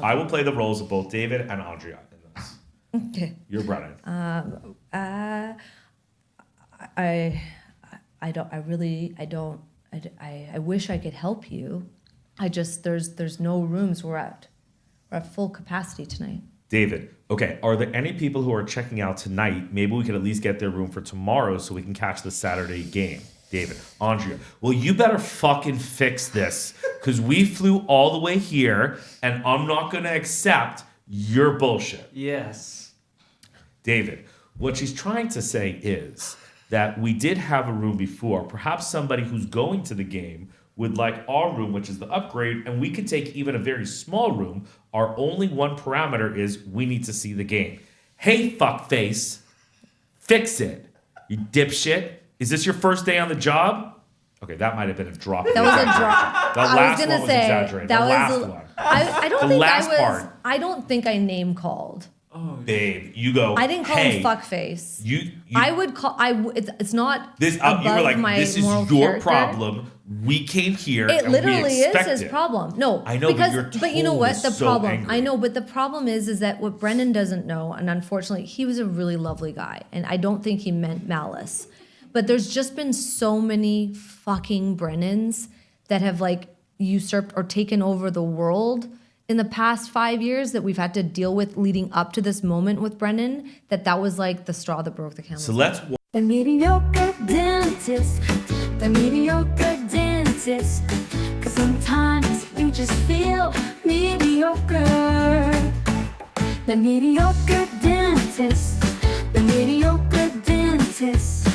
I will play the roles of both David and Andrea in this. Okay. You're Brennan. I wish I could help you. There's no rooms. We're at full capacity tonight. David, okay, are there any people who are checking out tonight? Maybe we could at least get their room for tomorrow so we can catch the Saturday game. David, Andrea, well, you better fucking fix this because we flew all the way here and I'm not going to accept your bullshit. Yes. David, what she's trying to say is that we did have a room before. Perhaps somebody who's going to the game would like our room, which is the upgrade, and we could take even a very small room. Our only one parameter is we need to see the game. Hey, fuckface, fix it, you dipshit. Is this your first day on the job? Okay, that might have been a drop. That was a drop. The last one was exaggerated. The last one. I don't think I name called. Oh, babe, you go. I didn't call him fuckface. I would call. It's not this. Above you were like, my this is moral your character. problem. We came here. It and literally we is his problem. No, I know, because, but you know what? The so problem. angry. I know, but the problem is that what Brennan doesn't know, and unfortunately, he was a really lovely guy, and I don't think he meant malice. But there's just been so many fucking Brennans that have like usurped or taken over the world in the past 5 years that we've had to deal with leading up to this moment with Brennan, that was like the straw that broke the camel's back. So let's. The mediocre dentist, the mediocre dentist. 'Cause sometimes you just feel mediocre. The mediocre dentist, the mediocre dentist.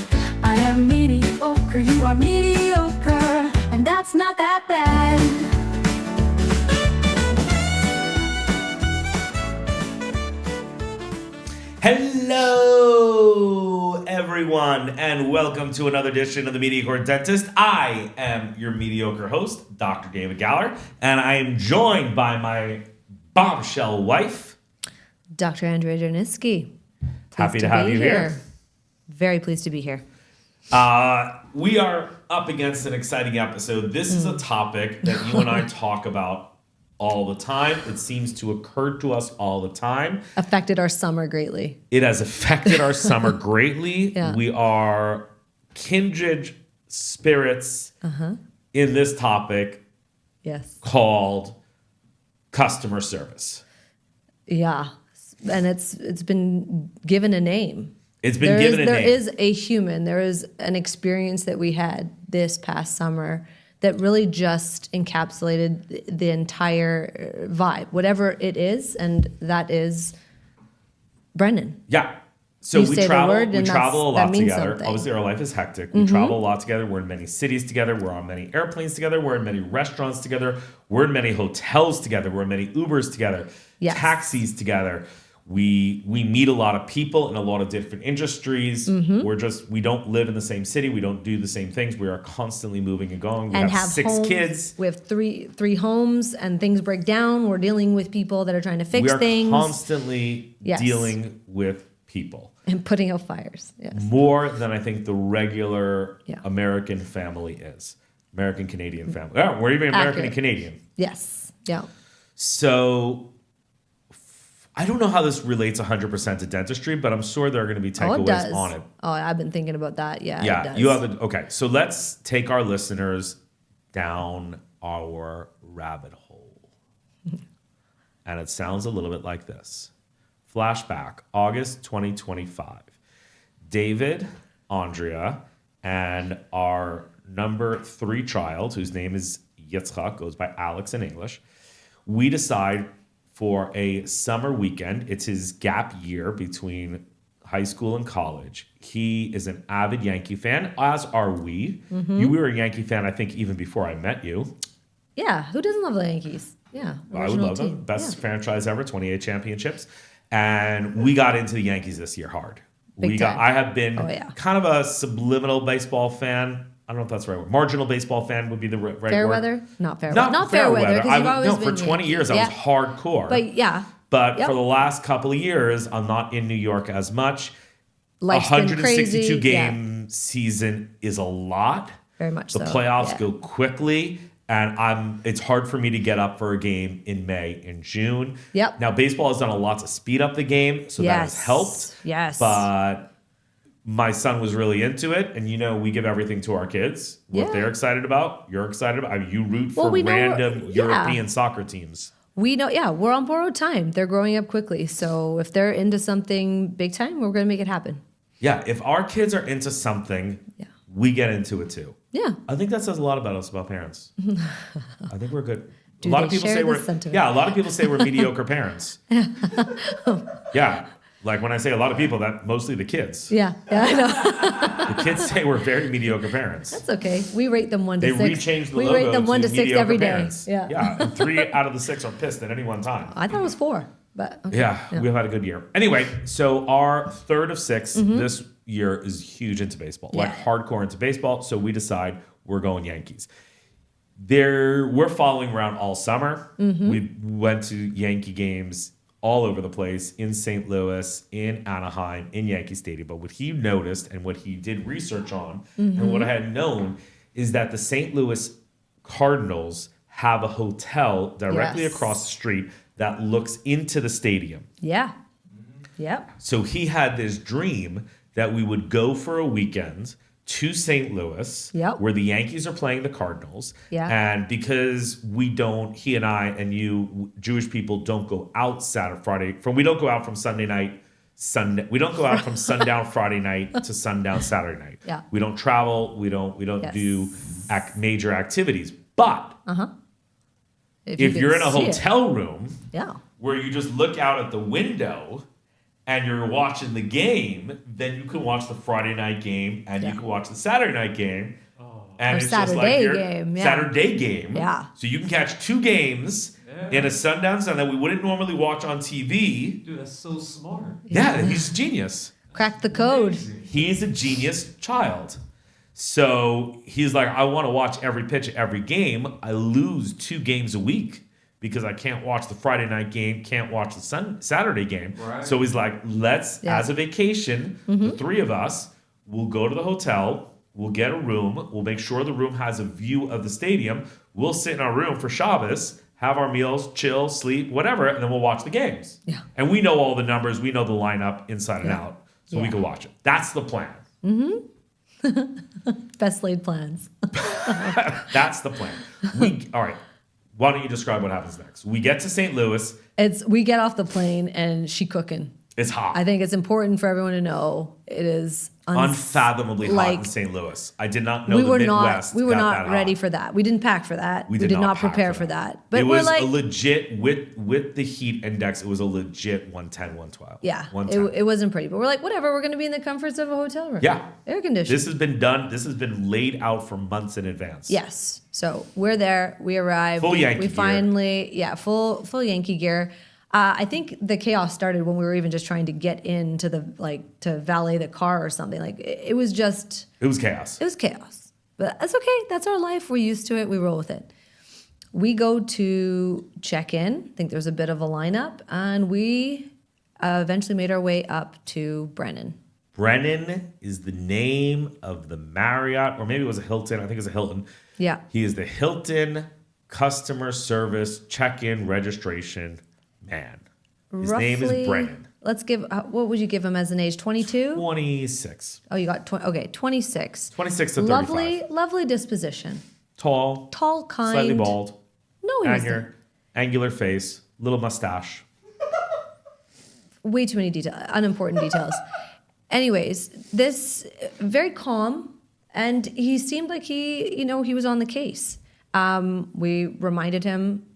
I am mediocre, you are mediocre, and that's not that bad. Hello, everyone, and welcome to another edition of the Mediocre Dentist. I am your mediocre host, Dr. David Galler, and I am joined by my bombshell wife, Dr. Andrea Jarniski. Happy to have you here. Very pleased to be here. We are up against an exciting episode. This is a topic that you and I talk about all the time. It seems to occur to us all the time. Affected our summer greatly. It has affected our summer greatly. Yeah. We are kindred spirits in this topic Yes. called customer service. Yeah. And it's been given a name. It's been given a name. There is a human. There is an experience that we had this past summer that really just encapsulated the entire vibe, whatever it is, and that is Brennan. Yeah. So You we say the travel. word We and travel a that lot means together. something. Obviously, our life is hectic. We travel a lot together. We're in many cities together. We're on many airplanes together. We're in many restaurants together. We're in many hotels together. We're in many Ubers together. Yes. Taxis together. We meet a lot of people in a lot of different industries. We don't live in the same city. We don't do the same things. We are constantly moving and going. We And have have 6 homes. kids. We have three homes, and things break down. We're dealing with people that are trying to fix We are things constantly Yes. dealing with people. and putting out fires. Yes. More than I think the regular Yeah. American family is. American Canadian family. Yeah, we're even American Accurate. and Canadian. Yes. Yeah. So I don't know how this relates 100% to dentistry, but I'm sure there are going to be Oh, it takeaways does. on it. Oh, I've been thinking about that. Yeah. It Yeah, does. you have the okay. So let's take our listeners down our rabbit hole. And it sounds a little bit like this. Flashback, August 2025. David, Andrea, and our number 3 child, whose name is Yitzchak, goes by Alex in English. We decide for a summer weekend. It's his gap year between high school and college. He is an avid Yankee fan, as are we. You were a Yankee fan, I think, even before I met you. Yeah. Who doesn't love the Yankees? Yeah. I would original love team. them. Best Yeah. franchise ever, 28 championships. And we got into the Yankees this year hard. Big time. I have been Oh, yeah. kind of a subliminal baseball fan. I don't know if that's the right word. Marginal baseball fan would be the right Fair word. weather? Not fair Not weather. Not fair weather because you've always no, been for 20 years I Yeah. was hardcore. But yeah. But Yep. for the last couple of years, I'm not in New York as much. Life's been 162 crazy. game season is a lot. Very much The so. playoffs Yeah. go quickly. And it's hard for me to get up for a game in May and June. Yep. Now, baseball has done a lot to speed up the game, so that has helped. Yes. But my son was really into it, and we give everything to our kids. What they're excited about, you're excited about. I mean, you root for random European soccer teams. We know, we're on borrowed time. They're growing up quickly. So if they're into something big time, we're going to make it happen. Yeah, if our kids are into something, we get into it too. Yeah. I think that says a lot about us, about parents. I think we're good. Do a lot they of people share say this sentiment? a lot of people say we're mediocre parents. Yeah. Like when I say a lot of people, that mostly the kids. Yeah, I know. The kids say we're very mediocre parents. That's okay. We rate them 1 to 6. They rechanged the we logo rate them 1 to 6 mediocre every day. parents. Yeah. And 3 out of the 6 are pissed at any one time. I thought it was 4, but okay. Yeah, we've had a good year. Anyway, so our third of 6 this year is huge into baseball, like hardcore into baseball. So we decide we're going Yankees. We're following around all summer. We went to Yankee games all over the place, in St. Louis, in Anaheim, in Yankee Stadium. But what he noticed and what he did research on and what I had known is that the St. Louis Cardinals have a hotel directly across the street that looks into the stadium. Yeah. Yep. So he had this dream that we would go for a weekend to St. Louis, where the Yankees are playing the Cardinals. Yeah. And because he and I and you Jewish people don't go out we don't go out from Sunday night, we don't go out from sundown Friday night to sundown Saturday night. Yeah. We don't travel, we don't do major activities. But if you're in a hotel room where you just look out at the window and you're watching the game, then you can watch the Friday night game and you can watch the Saturday night game. And it's just like your Saturday game. Yeah. So you can catch 2 games in a sundown Sunday that we wouldn't normally watch on TV. Dude, that's so smart. Yeah, he's a genius. Crack the code. He's a genius child. So he's like, I want to watch every pitch of every game. I lose 2 games a week because I can't watch the Friday night game, can't watch the Saturday game. Right. So he's like, as a vacation, the 3 of us will go to the hotel, we'll get a room, we'll make sure the room has a view of the stadium, we'll sit in our room for Shabbos, have our meals, chill, sleep, whatever, and then we'll watch the games. Yeah. And we know all the numbers, we know the lineup inside and out, so we can watch it. That's the plan. Best laid plans. That's the plan. All right. Why don't you describe what happens next? We get to St. Louis. We get off the plane and she cooking. It's hot. I think it's important for everyone to know it is unfathomably hot in St. Louis. I did not know the Midwest. We were got not that ready hot. for that. We didn't pack for that. We did not prepare for that. But it we're was like, a legit with the heat index. It was a legit 110, 112. Yeah, 110. it wasn't pretty. But we're like, whatever. We're going to be in the comforts of a hotel room. Yeah, air conditioned. This has been done. This has been laid out for months in advance. Yes. So we're there. We arrive. Full Yankee we gear. Finally, full Yankee gear. I think the chaos started when we were even just trying to get into to valet the car or something. Like it was chaos. It was chaos. But that's okay. That's our life. We're used to it. We roll with it. We go to check in. I think there's a bit of a lineup, and we eventually made our way up to Brennan. Brennan is the name of the Marriott, or maybe it was a Hilton. I think it was a Hilton. Yeah. He is the Hilton customer service check-in registration man. His name is Brennan. Let's give, what would you give him as an age? 22? 26. Oh, you got 26. 26 to 35. Lovely disposition. Tall, kind. slightly bald. No, he wasn't. Angular face, little mustache. Way too many unimportant details. Anyways, this very calm, and he seemed like he was on the case. We reminded him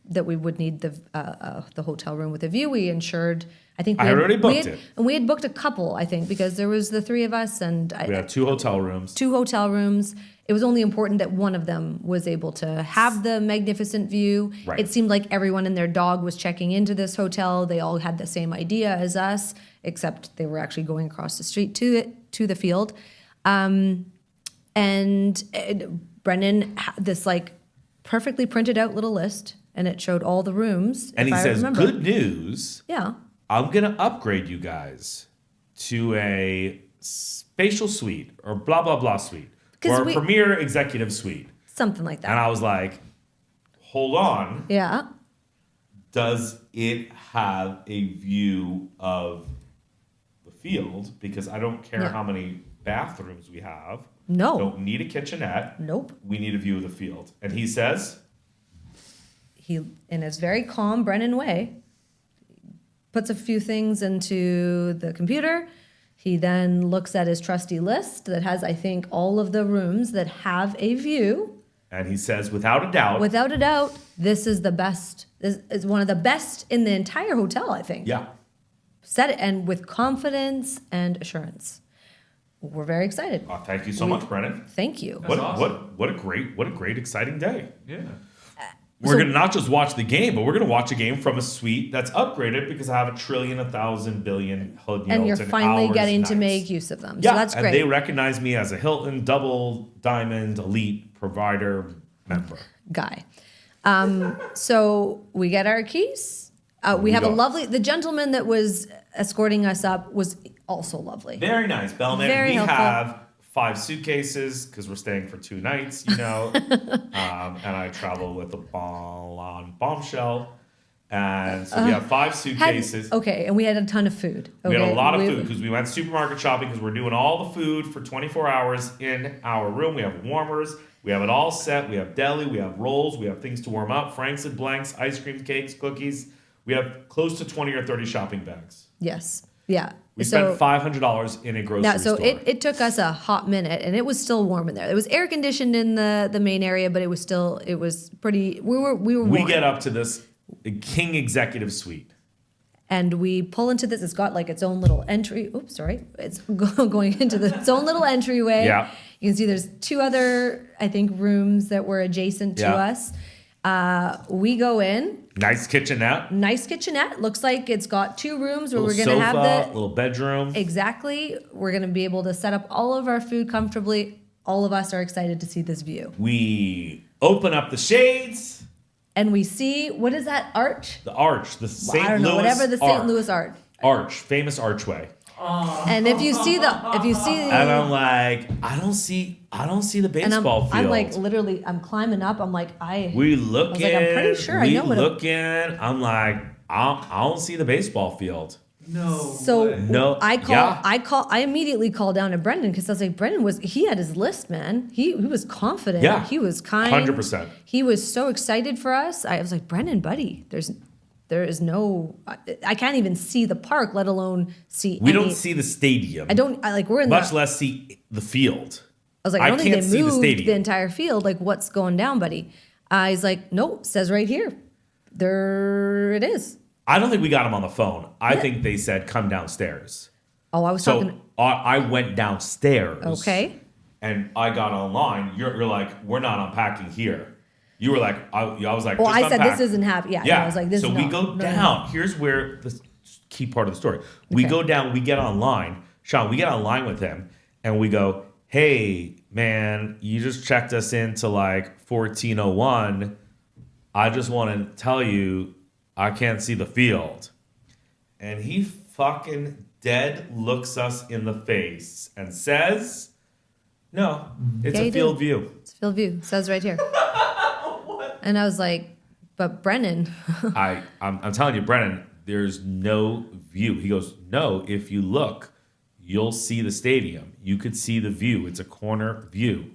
that we would need the hotel room with a view. We insured. I think I already booked it, and we had booked a couple. I think because there was the 3 of us, and we had 2 hotel rooms. 2 hotel rooms. It was only important that one of them was able to have the magnificent view. Right. It seemed like everyone and their dog was checking into this hotel. They all had the same idea as us, except they were actually going across the street to the field. And Brennan had this perfectly printed out little list, and it showed all the rooms. And he says, "Good news. Yeah. I'm going to upgrade you guys to a spatial suite or blah, blah, blah suite or a premier executive suite." Something like that. And I was like, hold on. Yeah. Does it have a view of the field? Because I don't care how many bathrooms we have. No. Don't need a kitchenette. Nope. We need a view of the field. And he says, He, in his very calm Brennan way, puts a few things into the computer. He then looks at his trusty list that has, I think, all of the rooms that have a view. and he says, without a doubt. Without a doubt, this is the best. This is one of the best in the entire hotel, I think. Yeah. Said it, and with confidence and assurance. We're very excited. Thank you so much, Brennan. Thank you. What awesome. what a great exciting day. Yeah. We're gonna not just watch the game, but we're gonna watch a game from a suite that's upgraded because I have a trillion, 1,000 billion, And you're finally getting to make use of them. Yeah, So that's and great. they recognize me as a Hilton double diamond elite provider member. Guy. So we get our keys. We have a go. lovely, the gentleman that was escorting us up was also lovely. Very nice, Bellman. Very we helpful. have 5 suitcases because we're staying for 2 nights, you know. And I travel with a bombshell. And so we have 5 suitcases. Okay, and we had a ton of food. We had okay? a lot of food because we went supermarket shopping because we're doing all the food for 24 hours in our room. We have warmers. We have it all set. We have deli. We have rolls. We have things to warm up. Franks and blanks, ice cream, cakes, cookies. We have close to 20 or 30 shopping bags. Yes. Yeah. We spent $500 in a grocery Now, so store. it took us a hot minute, and it was still warm in there. It was air conditioned in the main area, but it was pretty. We were warm. We get up to this King Executive Suite. And we pull into this. It's got like its own little entry. Oops, sorry. It's going into its own little entryway. Yeah. You can see there's 2 other, I think, rooms that were adjacent to Yeah. us. We go in. Nice kitchenette. Nice kitchenette. Looks like it's got 2 rooms where Little we're going to sofa, have the. little bedroom. Exactly. We're going to be able to set up all of our food comfortably. All of us are excited to see this view. We open up the shades. And we see, what is that arch? The arch, the St. I don't know, Louis whatever the St. arch. Louis arch. Arch, famous archway. And if you see And I'm like, I don't see the and baseball field. I'm like literally, I'm climbing up. I'm like, We looking. like, I'm pretty sure I know what looking. I'm like, I don't see the baseball field. No. So way. No. I immediately called down to Brendan because I was like, Brendan he had his list, man. He was confident. Yeah. He was kind. 100%. He was so excited for us. I was like, Brendan, buddy, there is no, I can't even see the park, let alone see. We don't see the stadium. We're in much less see the field. I was like, I don't think can't they see the moved stadium. the entire field. Like, what's going down, buddy? He's like, nope, says right here. There it is. I don't think we got him on the phone. I think they said, come downstairs. Oh, I was So talking. I went downstairs. Okay. And I got online. You're like, we're not unpacking here. You were like, I was like, Well, just I said unpack. this isn't happening. Yeah, Yeah. I was like, this so is we not- go no, down. no. Here's where the key part of the story. We Okay. go down. We get online. Sean, we get online with him, and we go, hey, man, you just checked us into like 1401. I just want to tell you, I can't see the field. And he fucking dead looks us in the face and says, no, it's Yeah, a he field did. view. It's field view. Says right here. And I was like, but Brennan. I'm telling you, Brennan, there's no view. He goes, no, if you look, you'll see the stadium. You could see the view. It's a corner view.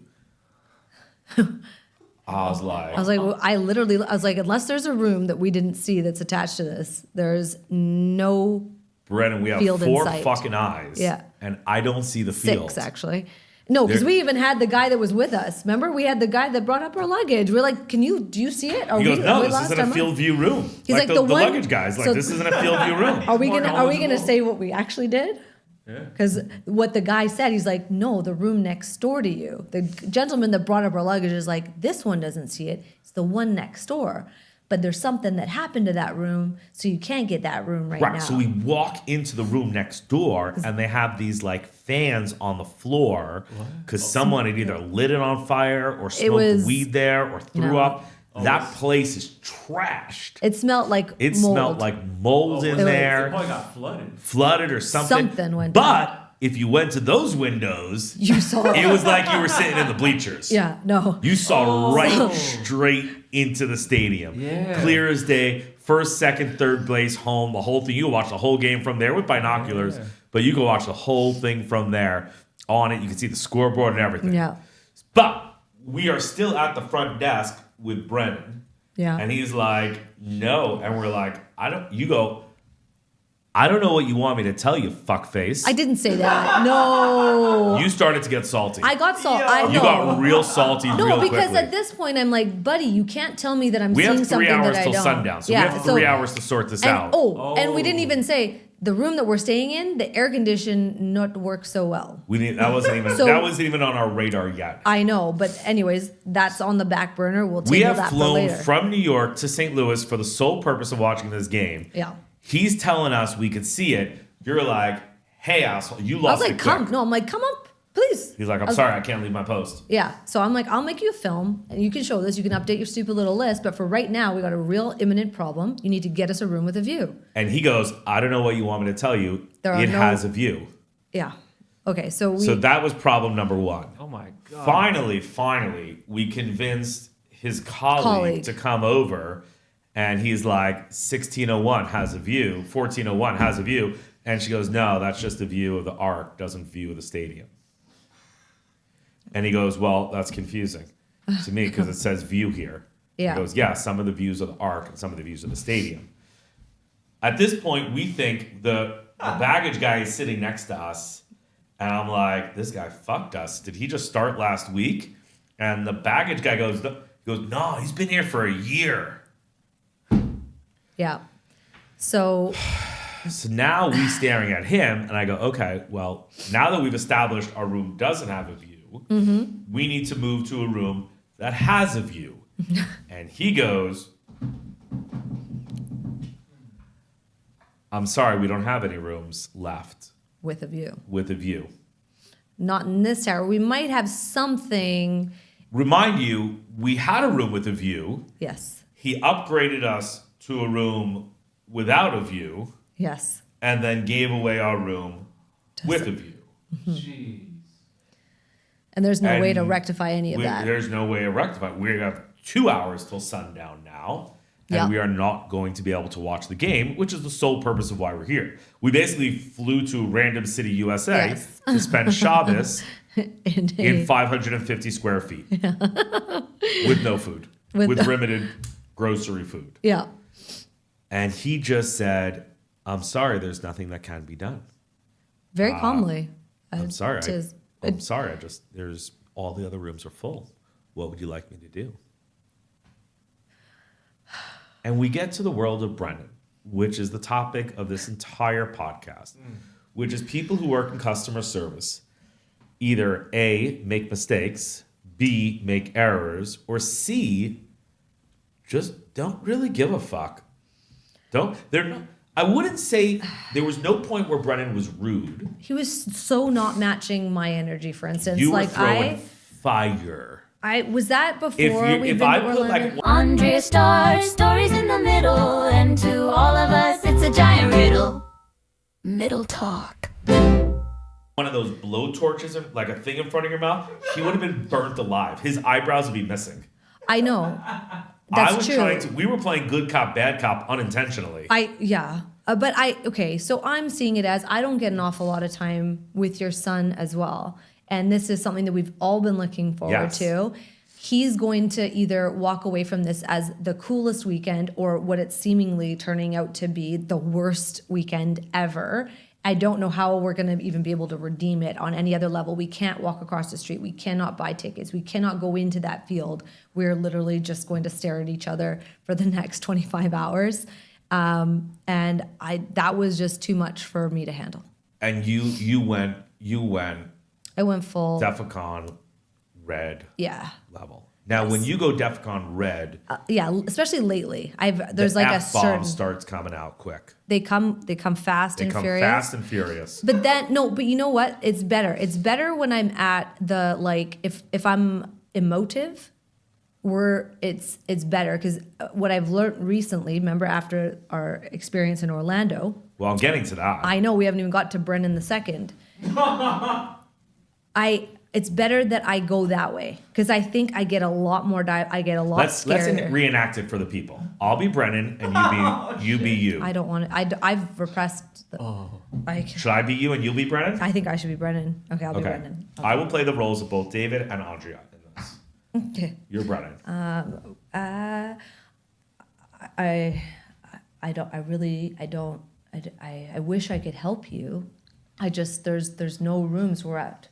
I was like, well, I was like, unless there's a room that we didn't see that's attached to this, there's no Brennan, we have field in 4 sight. fucking eyes. Yeah. And I don't see the field. 6, actually. No, because There- we even had the guy that was with us. Remember, we had the guy that brought up our luggage. We're like, do you see it? He goes, no, this lost isn't our a mind?" field view room. He's like, the the one- luggage guy's like, so- this isn't a field view room. Are we More gonna knowledgeable. say what we actually did? Because what the guy said, he's like, no, the room next door to you. The gentleman that brought up our luggage is like, this one doesn't see it. It's the one next door. But there's something that happened to that room, so you can't get that room right now. Right, so we walk into the room next door, and they have these like fans on the floor because someone had either lit it on fire or smoked was- weed there or threw No. up. That place is trashed. It smelled like It mold. smelled like mold in It was- there, It probably got flooded. flooded or something. Something went But if you went to those windows, You saw it was like you were sitting in the bleachers. Yeah, no. You saw right straight into the stadium. Yeah. Clear as day. First, second, third place, home, the whole thing. You watch the whole game from there with binoculars, but you can watch the whole thing from there. On it, you can see the scoreboard and everything. Yeah. But we are still at the front desk with Brennan. Yeah. And he's like, no. And we're like, I don't know what you want me to tell you, fuckface. I didn't say that. No. You started to get salty. I got salty. I know. You got real salty real quickly. No, because at this point, I'm like, buddy, you can't tell me that I'm we seeing have 3 something hours that I till don't. sundown. So we have 3 hours to sort this out. And we didn't even say the room that we're staying in, the air condition not work so well. That wasn't even on our radar yet. I know, but anyways, that's on the back burner. We'll table We have that for flown later. from New York to St. Louis for the sole purpose of watching this game. Yeah. He's telling us we could see it. You're like, hey, asshole, you I lost was like, it quick. come. No, I'm like, come up, please. He's like, I'm sorry, I can't leave my post. Yeah. So I'm like, I'll make you a film and you can show this. You can update your stupid little list. But for right now, we got a real imminent problem. You need to get us a room with a view. And he goes, I don't know what you want me to tell you. There It are no- has a view. Yeah. Okay. So So that was problem number one. Oh my God. Finally, we convinced his colleague to come over. And he's like, 1601 has a view. 1401 has a view. And she goes, no, that's just a view of the arc, doesn't view of the stadium. And he goes, well, that's confusing to me because it says view here. Yeah. He goes, yeah, some of the views of the arc and some of the views of the stadium. At this point, we think the baggage guy is sitting next to us. And I'm like, this guy fucked us. Did he just start last week? And the baggage guy goes, no, he's been here for a year. yeah. So now we staring at him, and I go, okay, well, now that we've established our room doesn't have a view, we need to move to a room that has a view. And he goes, I'm sorry, we don't have any rooms left with a view. with a view. Not in this tower. We might have something. Remind you, we had a room with a view. Yes. He upgraded us to a room without a view, Yes. and then gave away our room with a view. Jeez. And there's no way to And rectify any of that. There's no way of rectifying. We have 2 hours till sundown now, and Yeah. we are not going to be able to watch the game, which is the sole purpose of why we're here. We basically flew to random city, USA, Yes. to spend Shabbos in in 550 square feet with no food, With with the- limited grocery food. Yeah. And he just said, I'm sorry, there's nothing that can be done. Very calmly. I'm sorry. Tis- I'm sorry. There's all the other rooms are full. What would you like me to do? And we get to the world of Brennan, which is the topic of this entire podcast, which is people who work in customer service either A, make mistakes, B, make errors, or C, just don't really give a fuck. I wouldn't say there was no point where Brennan was rude. He was so not matching my energy, for instance. You were like throwing fire. I was that before we've If been I to put Orlando? like Andrea stars stories in the middle, and to all of us, it's a giant riddle. Middle talk. one of those blow torches, like a thing in front of your mouth, he would have been burnt alive. His eyebrows would be missing. I know. That's true. We were playing good cop, bad cop unintentionally. Okay, so I'm seeing it as I don't get an awful lot of time with your son as well. And this is something that we've all been looking forward to. He's going to either walk away from this as the coolest weekend or what it's seemingly turning out to be the worst weekend ever. I don't know how we're going to even be able to redeem it on any other level. We can't walk across the street. We cannot buy tickets. We cannot go into that field. We're literally just going to stare at each other for the next 25 hours. And that was just too much for me to handle. And you went I went full DEFCON red level. Now, when you go DEFCON red, especially lately, there's like a F-bomb certain starts coming out quick. they come fast They and come furious. fast and furious. But you know what? It's better. It's better when I'm at the if I'm emotive. it's better because what I've learned recently, remember after our experience in Orlando, Well, I'm getting to that. I know we haven't even got to Brennan the second. It's better that I go that way because I think I get a lot more I get a lot Let's scarier. reenact it for the people. I'll be Brennan and you be you. I don't want to. I've repressed. Should I be you and you'll be Brennan? I think I should be Brennan. Okay, I'll be Brennan. I will play the roles of both David and Andrea in this. Okay. You're Brennan. I wish I could help you. There's no rooms. We're at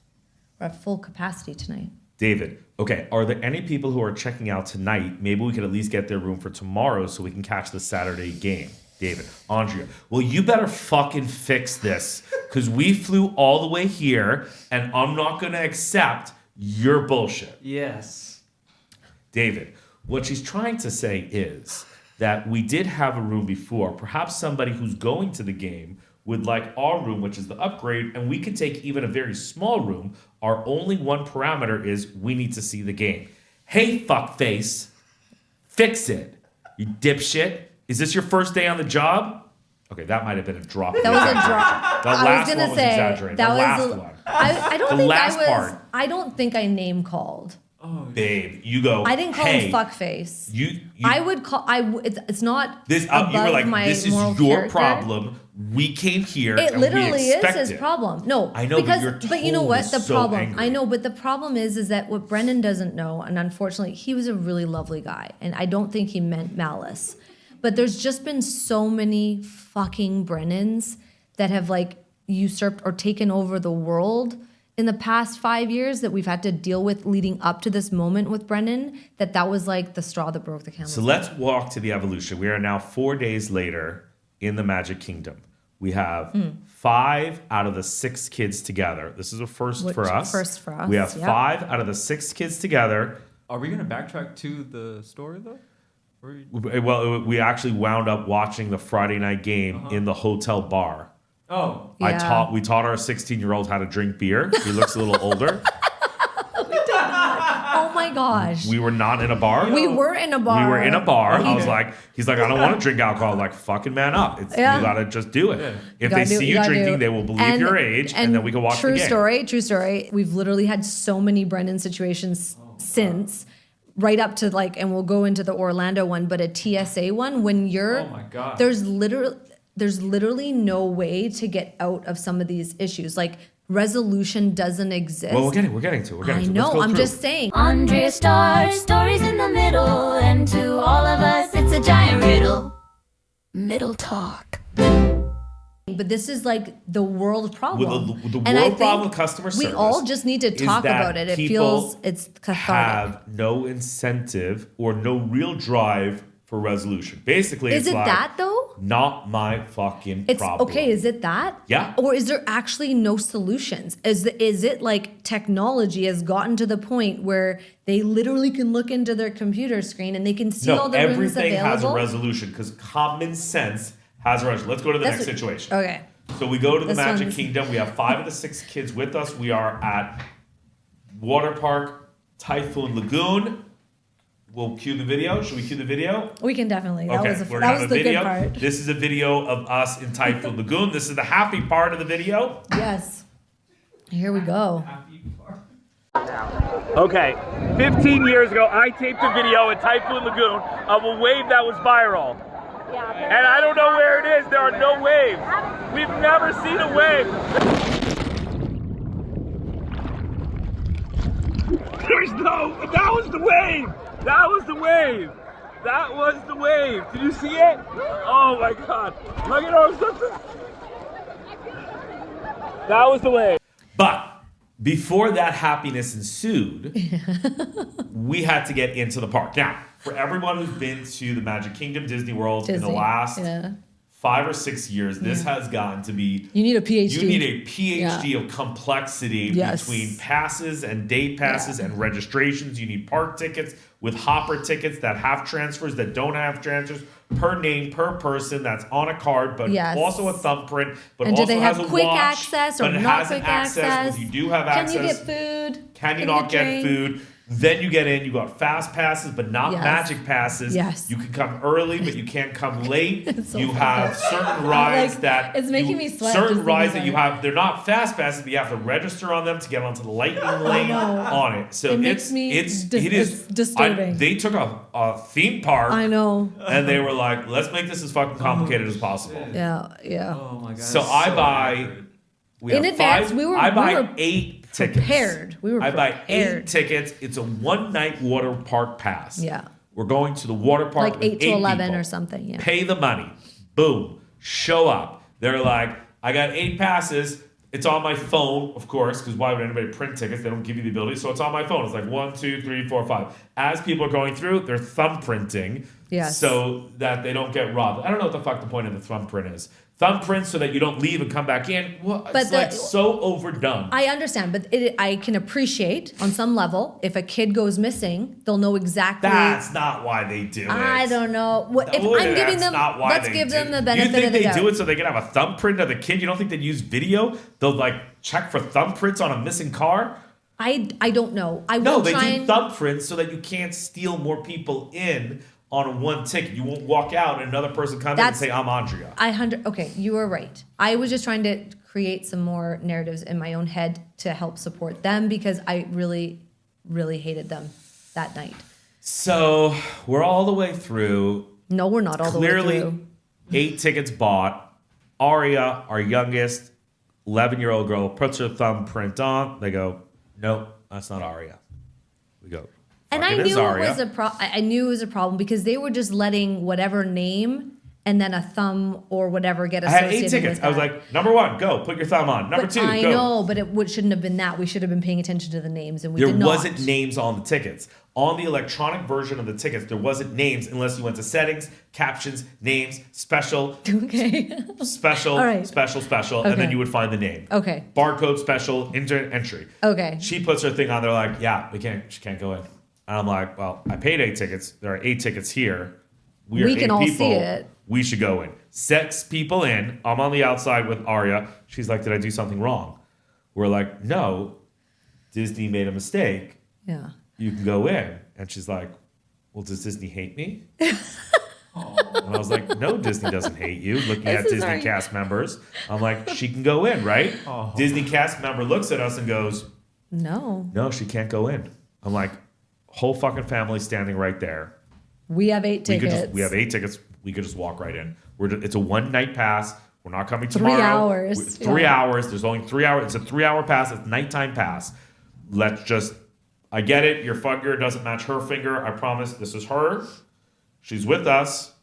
full capacity tonight. David, okay, are there any people who are checking out tonight? Maybe we could at least get their room for tomorrow so we can catch the Saturday game. David, Andrea, well, you better fucking fix this because we flew all the way here and I'm not going to accept your bullshit. Yes. David, what she's trying to say is that we did have a room before. Perhaps somebody who's going to the game would like our room, which is the upgrade, and we could take even a very small room. Our only one parameter is we need to see the game. Hey, fuckface, fix it, you dipshit. Is this your first day on the job? Okay, that might have been a drop. That was a drop. The I last was gonna one was say exaggerated. that The was last a- one. I don't The think last I was. part. I don't think I name called. Babe, you go. I didn't call hey, him fuckface. You I would call. It's not this. above You were like, my this is moral your character. problem. We came here. It and literally we is expect his it. problem. No, I know, because but your you know tone what is the so problem. angry. I know, but the problem is that what Brennan doesn't know, and unfortunately, he was a really lovely guy, and I don't think he meant malice. But there's just been so many fucking Brennans that have like usurped or taken over the world in the past 5 years that we've had to deal with leading up to this moment with Brennan, that was like the straw that broke the camel's So back. let's walk to the evolution. We are now 4 days later in the Magic Kingdom. We have 5 out of the 6 kids together. This is a first Which- for us. first for us, We have yep. 5 out of the 6 kids together. Are we going to backtrack to the story, though? Or Well, we actually wound up watching the Friday night game in the hotel bar. Oh. Yeah. We taught our 16-year-old how to drink beer. He looks a little older. Oh my gosh. We were not in a bar. We were in a bar. We were in a bar. I was like, he's like, I don't want to drink alcohol. I'm like, fucking man up. Yeah. You gotta just do it. Yeah. If gotta they do- see you you gotta drinking, do. they will believe your age, and then we can watch the game. True story. We've literally had so many Brennan situations since, right up to like, and we'll go into the Orlando one, but a TSA one when you're, Oh my God. there's literally no way to get out of some of these issues. Like resolution doesn't exist. Well, we're getting to. I know. I'm just saying. Andrea stars, stories in the middle, and to all of us, it's a giant riddle. Middle talk. But this is like the world problem. Well, the And I world problem think with customer we service all just need to is talk that about it. It people feels it's cathartic. have no incentive or no real drive for resolution. Basically, Is it's it like, that though? not my fucking It's problem. okay. Is it that? Yeah. Or is there actually no solutions? Is it like technology has gotten to the point where they literally can look into their computer screen and they can see all No, the rooms everything available? has a resolution because common sense has a resolution. Let's go to the That's next what- situation. Okay. So we go to the This Magic one's- Kingdom. We have 5 of the 6 kids with us. We are at Water Park Typhoon Lagoon. We'll cue the video. Should we cue the video? We can definitely. That Okay, was, we're that gonna was have a the video. good part. This is a video of us in Typhoon Lagoon. This is the happy part of the video. Yes. Here we go. Okay, 15 years ago, I taped a video at Typhoon Lagoon of a wave that was viral. And I don't know where it is. There are no waves. We've never seen a wave. There's no, that was the wave. That was the wave. That was the wave. Did you see it? Oh my God. Look at all this. That was the wave. But before that happiness ensued, we had to get into the park. Now, for everyone who's been to the Magic Kingdom, Disney World in the Disney, last yeah. 5 or 6 years, this has gotten to be. You need a PhD. You need a PhD of complexity Yes. between passes and day passes and registrations. You need park tickets with hopper tickets that have transfers, that don't have transfers, per name, per person, that's on a card, but Yes. also a thumbprint, but And do also they has have a quick watch, access or but it not has an quick access. access? If you do have Can access, you get food? can you not get drink? food? Then you get in, you got fast passes, but not Yes. magic passes. Yes. You can come early, but you can't come late. It's so you funny. have certain rides Like, that it's making me sweat Certain just rides thinking that you about have, they're not fast passes, but you have to register on them to get onto the lightning lane on it. So It makes it's me it is disturbing. they took a theme park I know. and they were like, let's make this as fucking complicated as possible. Yeah. Oh my god. So it's I buy. accurate. We In have advance, five, we were- I buy we were 8 tickets. prepared. We were I buy 8 prepared. tickets. It's a one-night water park pass. Yeah. We're going to the water park Like with 8 to 8 11 people. or something. Yeah. Pay the money. Boom. Show up. They're like, I got 8 passes. It's on my phone, of course, because why would anybody print tickets? They don't give you the ability. So it's on my phone. It's like 1, 2, 3, 4, 5. As people are going through, they're thumbprinting. Yes. So that they don't get robbed. I don't know what the fuck the point of the thumbprint is. Thumbprint so that you don't leave and come back in. Well, it's like so overdone. I understand, but I can appreciate on some level if a kid goes missing, they'll know exactly. That's not why they do it. I don't know. What, if Oh, I'm giving that's them, not why let's they give them do- the benefit You think of the they doubt. do it so they can have a thumbprint of the kid? You don't think they'd use video? They'll like check for thumbprints on a missing car? I don't know. I No, will they try do thumbprints so that you can't steal more people in on one ticket. You won't walk out and another person come in and That's- say, I'm Andrea. Okay, you are right. I was just trying to create some more narratives in my own head to help support them because I really, really hated them that night. So we're all the way through. No, we're not all the way Clearly, through. 8 tickets bought. Aria, our youngest 11-year-old girl, puts her thumbprint on. They go, nope, that's not Aria. We go, And "Fuck, I it is knew it Aria." was I knew it was a problem because they were just letting whatever name and then a thumb or whatever get I had associated 8 tickets. with I was that. like, number 1, go, put your thumb on. Number But 2, I go. know, but shouldn't have been that. We should have been paying attention to the names, and we There did not. wasn't names on the tickets. On the electronic version of the tickets, there wasn't names unless you went to settings, captions, names, special, Okay. special, All right. special, and then Okay. you would find the name. Okay. Barcode, special, entry. Okay. She puts her thing on. They're like, yeah, she can't go in. And I'm like, well, I paid 8 tickets. There are 8 tickets here. We are We 8 can all see people. it. We should go in. Sets people in. I'm on the outside with Aria. She's like, did I do something wrong? We're like, no, Disney made a mistake. Yeah. You can go in. And she's like, well, does Disney hate me? And I was like, no, Disney doesn't hate you. Looking at so Disney sorry. cast members. I'm like, she can go in, right? Oh. Disney cast member looks at us and goes, No. no, she can't go in. I'm like, whole fucking family standing right there. We have 8 tickets. We have 8 tickets. We could just walk right in. It's a one-night pass. We're not coming 3 tomorrow. hours. 3 Yeah. hours. There's only 3 hours. It's a 3-hour pass. It's a nighttime pass. Let's just. I get it. Your finger doesn't match her finger. I promise. This is her. She's with us.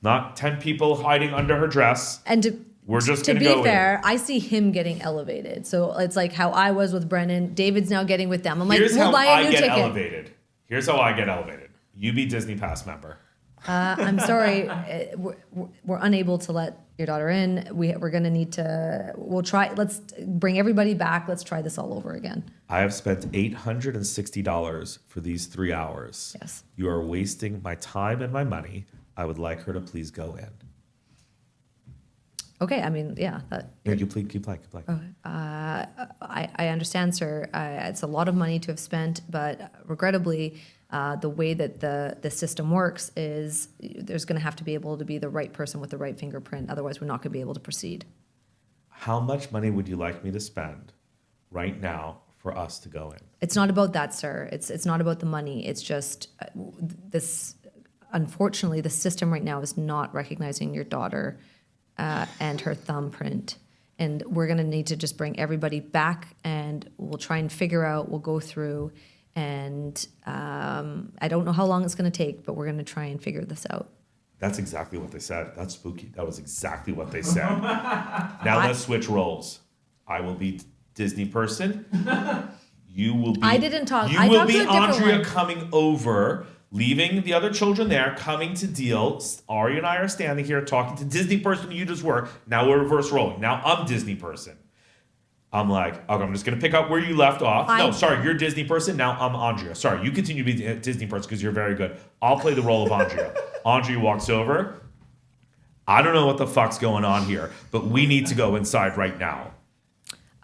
Not 10 people hiding under her dress. And We're just to gonna be go in. fair, I see him getting elevated. So it's like how I was with Brennan. David's now getting with them. I'm like, Here's we'll how buy a I new get ticket. elevated. Here's how I get elevated. You be Disney Pass member. I'm sorry, we're unable to let your daughter in. We're gonna need to. We'll try. Let's bring everybody back. Let's try this all over again. I have spent $860 for these 3 hours. Yes. You are wasting my time and my money. I would like her to please go in. Okay. I mean, yeah. No, you please keep playing. I understand, sir. It's a lot of money to have spent, but regrettably, the way that the system works is there's going to have to be able to be the right person with the right fingerprint. Otherwise, we're not going to be able to proceed. How much money would you like me to spend right now for us to go in? It's not about that, sir. It's not about the money. It's just this. Unfortunately, the system right now is not recognizing your daughter and her thumbprint. And we're going to need to just bring everybody back, and we'll try and figure out. We'll go through, and I don't know how long it's going to take, but we're going to try and figure this out. That's exactly what they said. That's spooky. That was exactly what they said. Now let's switch roles. I will be Disney person. You will be. I didn't talk. You I will talked be to a different Andrea one. coming over, leaving the other children there, coming to deal. Ari and I are standing here talking to Disney person you just were. Now we're reverse rolling. Now I'm Disney person. I'm like, okay, I'm just going to pick up where you left off. No, sorry, you're Disney person. Now I'm Andrea. Sorry, you continue to be a Disney person because you're very good. I'll play the role of Andrea. Andrea walks over. I don't know what the fuck's going on here, but we need to go inside right now.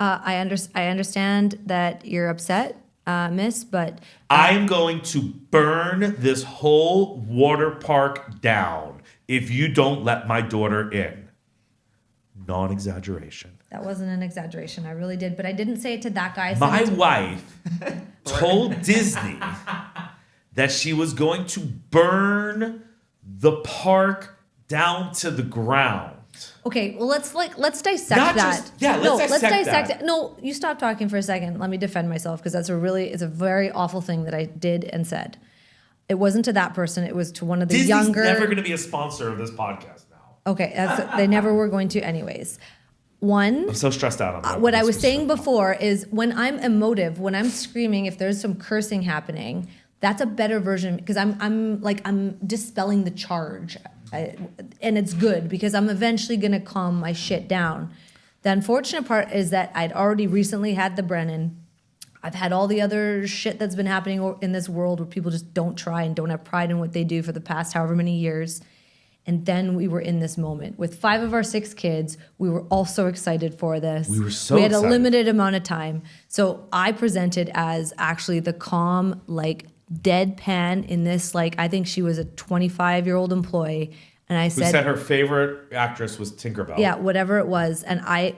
I understand that you're upset. miss, but I'm going to burn this whole water park down if you don't let my daughter in. Non-exaggeration. that wasn't an exaggeration. I really did, but I didn't say it to that guy. I said My it to- wife told Disney that she was going to burn the park down to the ground. Okay, well let's dissect Not that. just- yeah, let's dissect that. it. No, you stop talking for a second. Let me defend myself because it's a very awful thing that I did and said. It wasn't to that person. It was to one of the Disney's younger. never going to be a sponsor of this podcast now. Okay, they never were going to, anyways. One. I'm so stressed out on that. What I was saying before is when I'm emotive, when I'm screaming, if there's some cursing happening, that's a better version because I'm dispelling the charge, and it's good because I'm eventually gonna calm my shit down. The unfortunate part is that I'd already recently had the Brennan. I've had all the other shit that's been happening in this world where people just don't try and don't have pride in what they do for the past however many years. And then we were in this moment with 5 of our 6 kids. We were all so excited for this. We were so We had excited. a limited amount of time. So I presented as actually the calm, like deadpan in this, like I think she was a 25-year-old employee. And I Who said, said her favorite actress was Tinkerbell. yeah, whatever it was. And I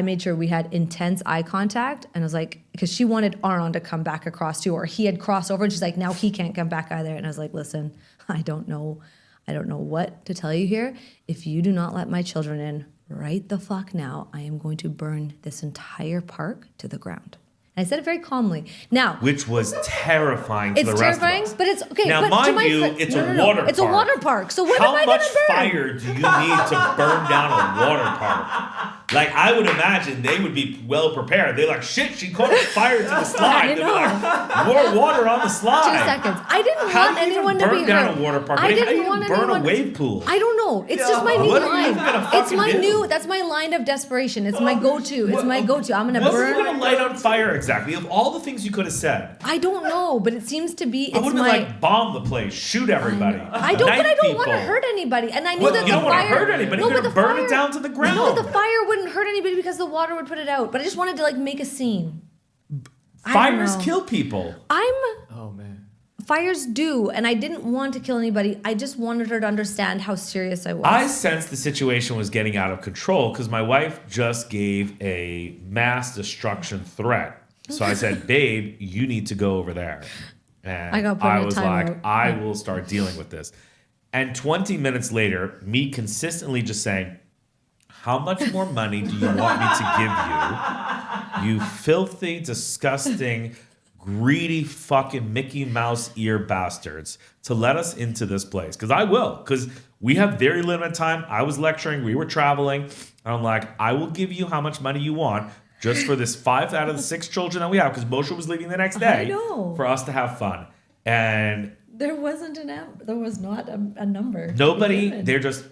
made sure we had intense eye contact. And I was like, because she wanted Aaron to come back across too, or he had crossed over. And she's like, now he can't come back either. And I was like, listen, I don't know what to tell you here. If you do not let my children in right the fuck now, I am going to burn this entire park to the ground. And I said it very calmly. Now, Which was terrifying to it's the rest terrifying, of us. but it's okay. Now, but to mind you, my- it's no, a no, no. water It's a park. water park. So what How am I much going to burn? fire do you need to burn down a water park? Like, I would imagine they would be well prepared. They're like, shit, she caught fire to the slide. I They'd be know. like, more water on the 2 slide. seconds. I didn't How want do you anyone even to be burn down hurt. a water park? I How do you didn't even want burn anyone. a wave pool? I don't know. It's just my new What are you line. gonna It's fucking my do? new. That's my line of desperation. It's my go-to. It's my go-to. I'm gonna What were burn. you going to light on fire exactly? Of all the things you could have said, I don't know, but it seems to be. I It's would have my. like bomb the place, shoot everybody. I don't, but I knife don't want to people. hurt anybody. And I knew Well, that you the don't want to fire. hurt anybody. No, You're but going the to burn fire, it down to the ground. No, the fire wouldn't hurt anybody because the water would put it out. But I just wanted to like make a scene. I don't Fires know. kill people. Oh man. Fires do, and I didn't want to kill anybody. I just wanted her to understand how serious I was. I sensed the situation was getting out of control because my wife just gave a mass destruction threat. So I said, babe, you need to go over there. And I got put in a was timeout. like, I will start dealing with this. And 20 minutes later, me consistently just saying, how much more money do you want me to give you? You filthy, disgusting, greedy fucking Mickey Mouse ear bastards to let us into this place. Because I will. Because we have very limited time. I was lecturing. We were traveling. And I'm like, I will give you how much money you want just for this 5 out of the 6 children that we have. Because Moshe was leaving the next day. I know. For us to have fun. And There wasn't there was not a number. nobody, given. they're just,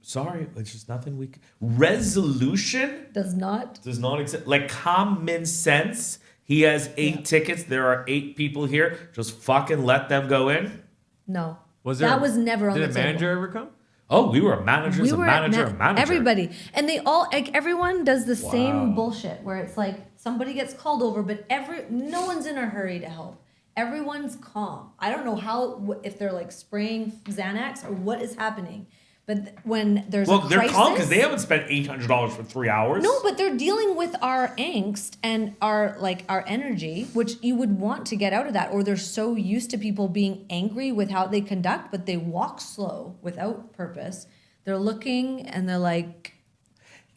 sorry, it's just nothing we can. Resolution Does not. does not exist. Like common sense. He has 8 tickets. There are 8 people here. Just fucking let them go in. No. Was there? That was never on Did the a table. manager ever come? Oh, we were managers, a manager, a manager. Everybody. And they all, like, everyone does the Wow. same bullshit where it's like somebody gets called over, but no one's in a hurry to help. Everyone's calm. I don't know if they're like spraying Xanax or what is happening. But when there's a They're crisis, calm because they haven't spent $800 for 3 hours. no, but they're dealing with our angst and our energy, which you would want to get out of that. Or they're so used to people being angry with how they conduct, but they walk slow without purpose. They're looking and they're like,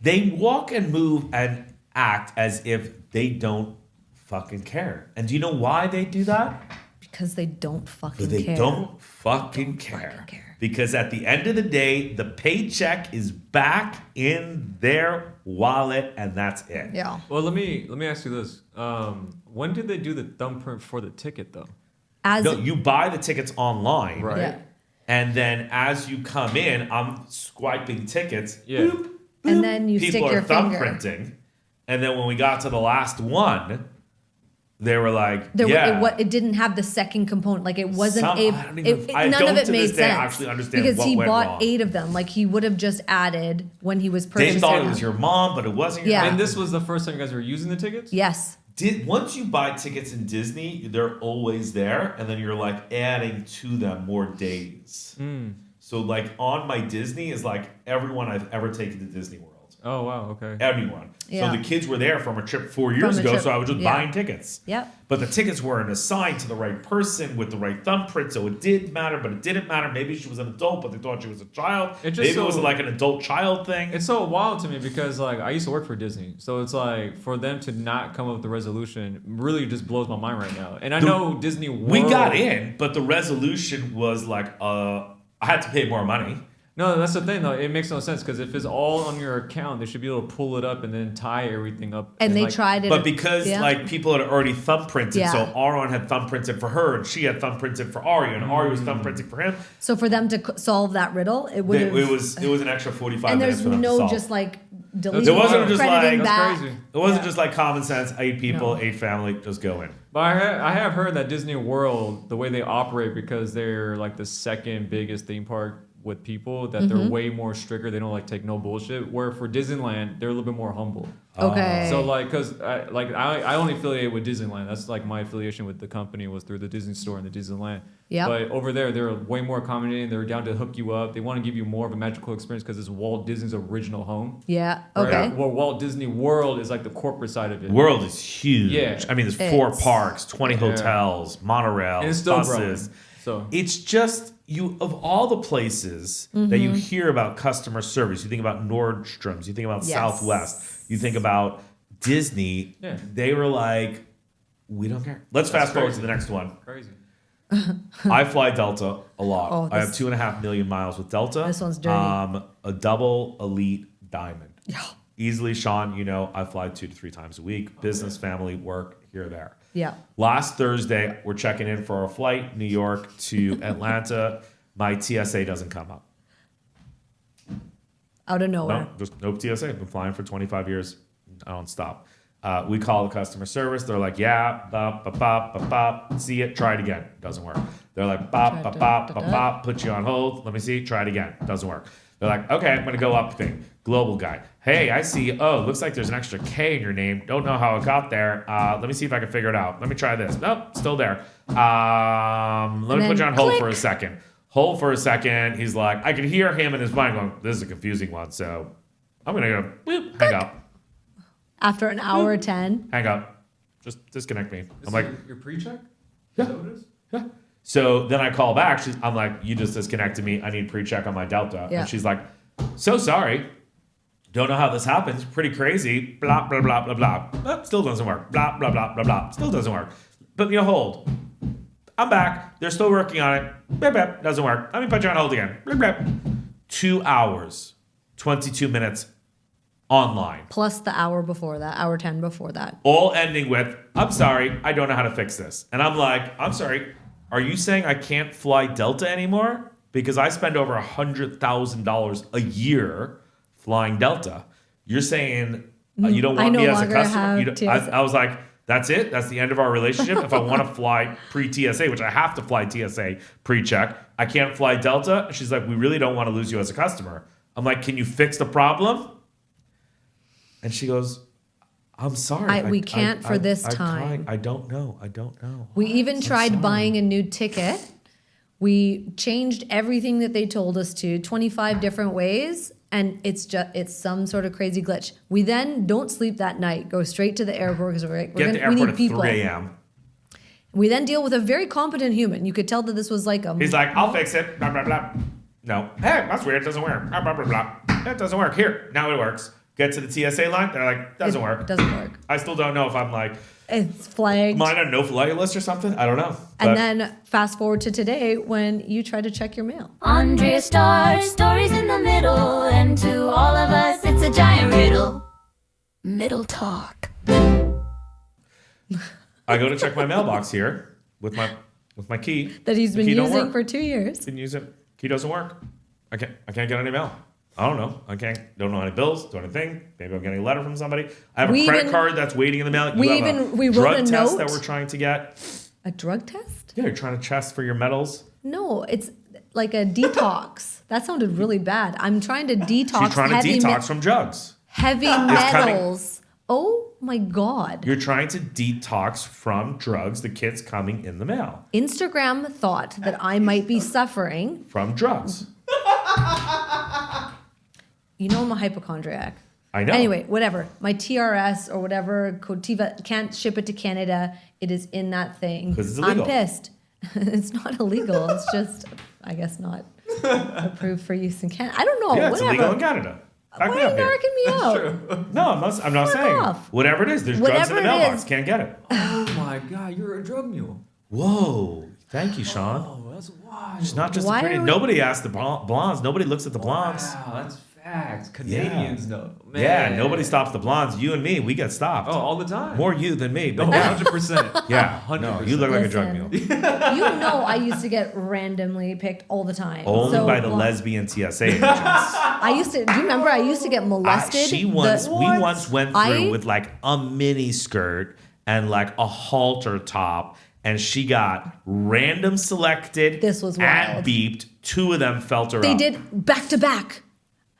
They walk and move and act as if they don't fucking care. And do you know why they do that? because they don't fucking They care. don't fucking care. fucking care. Because at the end of the day, the paycheck is back in their wallet, and that's it. Yeah. Well, let me ask you this. When did they do the thumbprint for the ticket though? As No, you buy the tickets online, Right. yeah. and then as you come in, I'm swiping tickets. Yeah. Boop, boop. And then you People stick are your finger. thumbprinting, and then when we got to the last one, they were like, There, "Yeah." it didn't have the second component. Like it wasn't Some- a. I don't even- I none don't of it to made this day sense. actually understand because what he went bought wrong. 8 of them. Like he would have just added when he was They purchasing. thought it was your mom, but it wasn't your Yeah. mom. And this was the first time you guys were using the tickets? Yes. Once you buy tickets in Disney, they're always there, and then you're like adding to them more days. So like on my Disney is like everyone I've ever taken to Disney World. Oh wow, okay. Everyone. Yeah. So the kids were there from a trip 4 years ago, so I was just buying tickets. Yep. But the tickets weren't assigned to the right person with the right thumbprint, so it did matter, but it didn't matter. Maybe she was an adult, but they thought she was a child. Maybe it was like an adult-child thing. It's so wild to me because like I used to work for Disney, so it's like for them to not come up with the resolution really just blows my mind right now. And I know Disney World. We got in, but the resolution was like, I had to pay more money. No, that's the thing though. It makes no sense because if it's all on your account, they should be able to pull it up and then tie everything up. And they like, tried it. But because like people had already thumbprinted, so Aaron had thumbprinted for her, and she had thumbprinted for Ari, and Ari was thumbprinting for him. So for them to solve that riddle, it would. It was an extra 45 and minutes there's for them to no solve. just like deleting. It wasn't just crediting like back. crazy. It wasn't just like common sense. 8 people, 8 family, just go in. But I have heard that Disney World, the way they operate, because they're like the second biggest theme park with people, that they're way more stricter. They don't like take no bullshit. Where for Disneyland, they're a little bit more humble. Okay. So like, cause I only affiliate with Disneyland. That's like my affiliation with the company was through the Disney Store and the Disneyland. Yeah. But over there, they're way more accommodating. They're down to hook you up. They want to give you more of a magical experience because it's Walt Disney's original home. Yeah. Right? Okay. Well, Walt Disney World is like the corporate side of it. World is huge. Yeah. I mean, there's 4 parks, 20 hotels, monorail, And it's still buses. growing. So It's just of all the places that you hear about customer service. You think about Nordstrom's, you think about Southwest, you think about Disney. Yeah. They were like, we don't care. Let's fast forward to the next one. crazy. I fly Delta a lot. Oh, I have 2.5 million miles with Delta. This one's dirty. A double elite diamond. Yeah. Easily, Sean, you know, I fly 2 to 3 times a week. Business, family, work, here or there. Yeah. Last Thursday, we're checking in for our flight, New York to Atlanta. My TSA doesn't come up. Out of nowhere. No, just no TSA. Been flying for 25 years. I don't stop. We call the customer service. They're like, yeah, bop, bop, bop, bop, bop. See it, try it again. Doesn't work. They're like, bop, bop, bop, bop, bop. Put you on hold. Let me see. Try it again. Doesn't work. They're like, okay, I'm going to go up thing. Global guy. Hey, I see. Oh, looks like there's an extra K in your name. Don't know how it got there. Let me see if I can figure it out. Let me try this. Nope, still there. Let me put you on hold for a second. Hold for a second. He's like, I can hear him in his mind going, this is a confusing one. So I'm going to go, boop, hang up. After an hour 10. Hang up. Just disconnect me. I'm like, your pre-check? Yeah. Is that what it is? yeah. So then I call back. I'm like, you just disconnected me. I need pre-check on my Delta. Yeah. And she's like, so sorry. Don't know how this happens. Pretty crazy. Blah, blah, blah, blah, blah. Still doesn't work. Blah, blah, blah, blah, blah. Still doesn't work. Put me on hold. I'm back. They're still working on it. Beep, beep. Doesn't work. Let me put you on hold again. Beep, beep. 2 hours, 22 minutes online. Plus the hour before that, hour 10 before that. All ending with, I'm sorry, I don't know how to fix this. And I'm like, I'm sorry, are you saying I can't fly Delta anymore? Because I spend over $100,000 a year flying Delta. You're saying you don't want I no me as a longer customer? have You don't- TSA. I was like, that's it? That's the end of our relationship? If I want to fly pre-TSA, which I have to fly TSA pre-check, I can't fly Delta? She's like, we really don't want to lose you as a customer. I'm like, can you fix the problem? And she goes, I'm sorry. We can't for this I time. tried. I don't know. We even tried buying a new ticket. We changed everything that they told us to 25 different ways, and it's some sort of crazy glitch. We then don't sleep that night, go straight to the airport because Get to the we airport need at people. 3 a.m. We then deal with a very competent human. You could tell that this was like a. He's like, I'll fix it. Blah, blah, blah. No. Hey, that's weird. It doesn't work. Blah, blah, blah, blah. It doesn't work. Here. Now it works. Get to the TSA line. They're like, doesn't work. Doesn't work. I still don't know if I'm like, It's flagged. mine on no flight list or something. I don't know. And But then fast forward to today when you try to check your mail. Andrea stars stories in the middle, and to all of us, it's a giant riddle. Middle talk. I go to check my mailbox here with my key. That he's The been key don't using work. for 2 years. Didn't use it. Key doesn't work. I can't get any mail. I don't know. Don't know any bills, don't anything. Maybe I'm getting a letter from somebody. I have a credit card that's waiting in the mail. we You have even- a we wrote drug a test note. that we're trying to get. A drug test? Yeah, you're trying to test for your metals. No, it's like a detox. That sounded really bad. I'm trying to detox She's trying to detox from drugs. heavy coming. metals Oh my God. You're trying to detox from drugs. The kit's coming in the mail. Instagram thought that I might be suffering From drugs. You know I'm a hypochondriac. I know. Anyway, whatever. My TRS or whatever, Cotiva, can't ship it to Canada. It is in that thing. 'Cause it's illegal. I'm pissed. It's not illegal. It's just, I guess, not approved for use in Canada. I don't know. Yeah, it's whatever. illegal in Canada. Back Why me are up you here. narking me out? No, I'm not Fuck saying. off. Whatever it is, there's drugs in the Whatever it mailbox. is. Can't get it. Oh my God, you're a drug mule. Whoa. Thank you, Sean. Oh, that's wild. It's not just Why the pretty. are we- Nobody asked the blondes. Nobody looks at the blondes. Wow, that's facts. Canadians know. Man. Yeah, nobody stops the blondes. You and me, we get stopped. Oh, all the time. More you than me. No, But yeah. 100%. Yeah. 100%. No, you look like a drug mule. Listen. You know I used to get randomly picked all the time. Only So, by the well, lesbian TSA agents. I used to, do you remember I used to get molested? We The- once went through with like a mini skirt and like a halter top, and she got random selected. This was and wild. beeped. Two of them felt her They up. did back to back.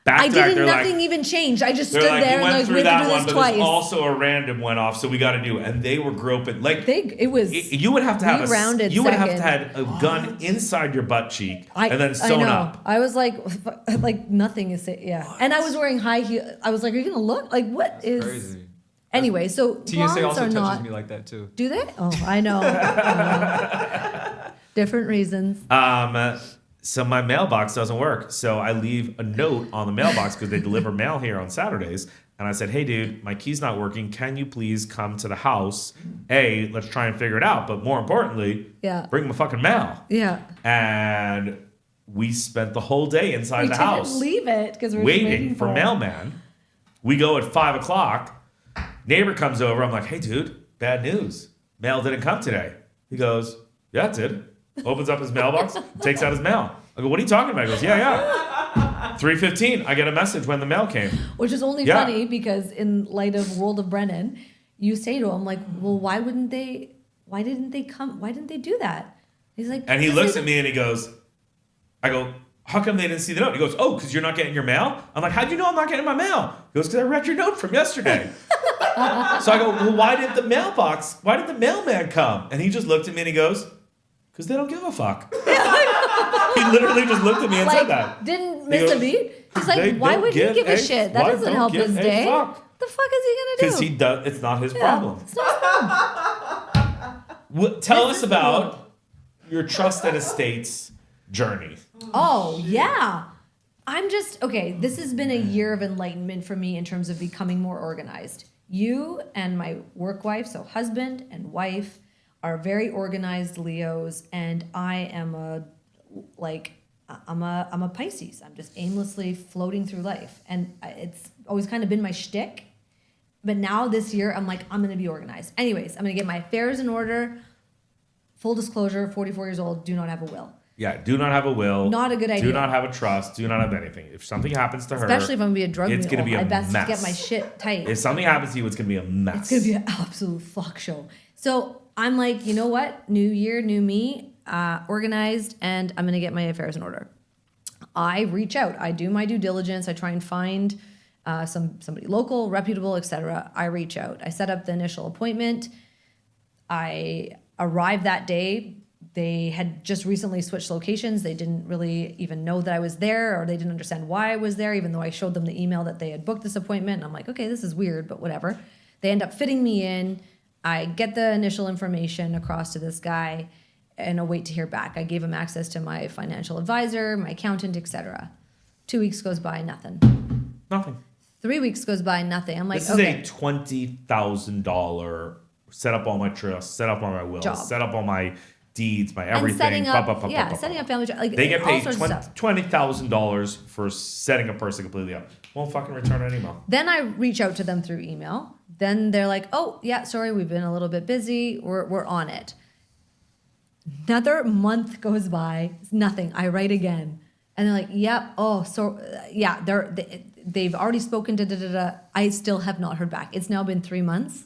Back I to back, didn't, they're nothing like, even changed. I just they're stood like, there you and went like, through we had that to do one, this but twice. there's also a random went off, so we got to do. And they were groping like It was. you would have to have rounded you would have to second. have a gun inside your butt cheek and then sewn I know. up. I was like nothing is yeah. And I was wearing high heel. I was like, are you gonna look like what is? Crazy. Anyway, so TSA blondes also are touches not. me like that too. Do they? Oh, I know. Different reasons. So my mailbox doesn't work. So I leave a note on the mailbox because they deliver mail here on Saturdays. And I said, hey, dude, my key's not working. Can you please come to the house? A, let's try and figure it out. But more importantly, Yeah. bring my fucking mail. Yeah. And we spent the whole day inside We the didn't house leave it because we were waiting for it. mailman. We go at 5 o'clock. Neighbor comes over. I'm like, hey, dude, bad news. Mail didn't come today. He goes, yeah, it did. Opens up his mailbox, takes out his mail. I go, what are you talking about? He goes, yeah. 3:15, I get a message when the mail came. Which is only Yeah. funny because in light of World of Brennan, you say to him like, well, why didn't they come? Why didn't they do that? He's like, And he "Because looks they at me and he goes, I go, how come they didn't see the note? He goes, oh, because you're not getting your mail? I'm like, how'd you know I'm not getting my mail? He goes, because I read your note from yesterday. So I go, well, why did the mailman come? And he just looked at me and he goes, because they don't give a fuck. He literally just looked at me and like, said that. didn't He miss goes, a beat. He's "They like, why don't would he give give a a- shit? That why doesn't don't help give his a day. fuck?" The fuck is he gonna do? Because he does, it's not his Yeah, problem. it's not his problem. Tell This us is about your trusted estates journey. Oh, yeah. I'm just, okay, this has been a year of enlightenment for me in terms of becoming more organized. You and my work wife, so husband and wife, are very organized Leos, and I am I'm a Pisces. I'm just aimlessly floating through life. And it's always kind of been my shtick. But now this year, I'm like, I'm going to be organized. Anyways, I'm going to get my affairs in order. Full disclosure, 44 years old, do not have a will. Yeah, do not have a will. Not a good idea. Do not have a trust. Do not have anything. If something happens to her, Especially if I'm going to be a drug it's mule. going to be a I best mess. get my shit tight. If something happens to you, it's going to be a mess. It's going to be an absolute fuck show. So I'm like, you know what? New year, new me, organized, and I'm going to get my affairs in order. I reach out. I do my due diligence. I try and find somebody local, reputable, etc. I reach out. I set up the initial appointment. I arrived that day. They had just recently switched locations. They didn't really even know that I was there, or they didn't understand why I was there, even though I showed them the email that they had booked this appointment. And I'm like, okay, this is weird, but whatever. They end up fitting me in. I get the initial information across to this guy and await to hear back. I gave him access to my financial advisor, my accountant, etc. 2 weeks goes by, nothing. Nothing. 3 weeks goes by, nothing. I'm like, This okay. is a $20,000 set up all my trusts, set up all my wills, Job. set up all my deeds, my And everything. setting up, Ba. setting up family, like They get all paid sorts of stuff. $20,000 for setting a person completely up. Won't fucking return an email. Then I reach out to them through email. Then they're like, "Oh, yeah, sorry, we've been a little bit busy. We're on it." Another month goes by, nothing. I write again, and they're like, "Yep, oh, so yeah, they've already spoken to da da da." I still have not heard back. It's now been 3 months.